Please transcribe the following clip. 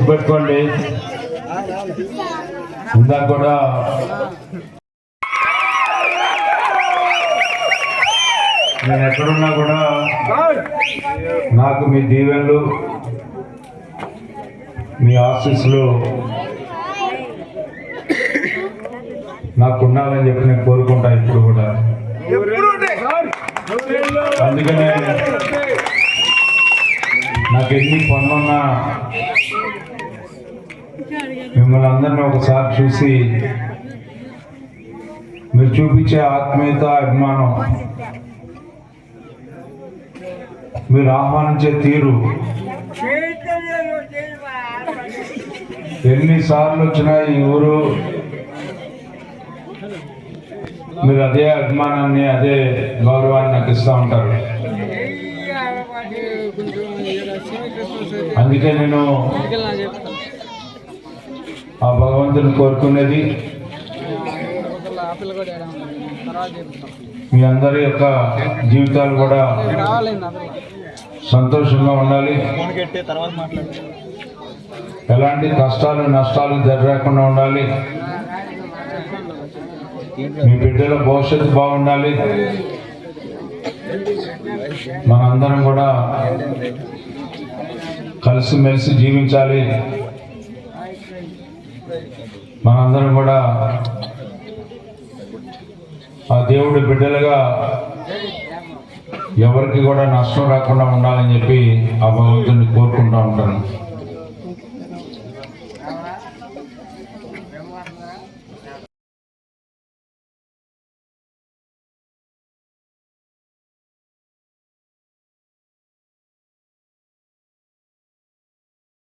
గుర్తుపెట్టుకోండి. ఇందాక కూడా నేను ఎక్కడున్నా కూడా నాకు మీ దీవెనలు, మీ ఆశీస్సులు నాకు ఉండాలని చెప్పి నేను కోరుకుంటా ఇప్పుడు కూడా. అందుకనే నాకు ఎన్ని పనులున్నా మిమ్మల్ని అందరినీ ఒకసారి చూసి మీరు చూపించే ఆత్మీయత, అభిమానం, మీరు ఆహ్వానించే తీరు ఎన్నిసార్లు వచ్చినా ఈ ఊరు మీరు అదే అభిమానాన్ని, అదే గౌరవాన్ని నాకు ఇస్తూ ఉంటారు. అందుకే నేను ఆ భగవంతుని కోరుకునేది మీ అందరి యొక్క జీవితాలు కూడా సంతోషంగా ఉండాలి, ఎలాంటి కష్టాలు నష్టాలు జరగకుండా ఉండాలి, మీ బిడ్డల భవిష్యత్తు బాగుండాలి, మనందరం కూడా కలిసిమెలిసి జీవించాలి, మనందరం కూడా ఆ దేవుడి బిడ్డలుగా ఎవరికి కూడా నష్టం రాకుండా ఉండాలని చెప్పి ఆ భగవంతుని కోరుకుంటూ ఉంటాను.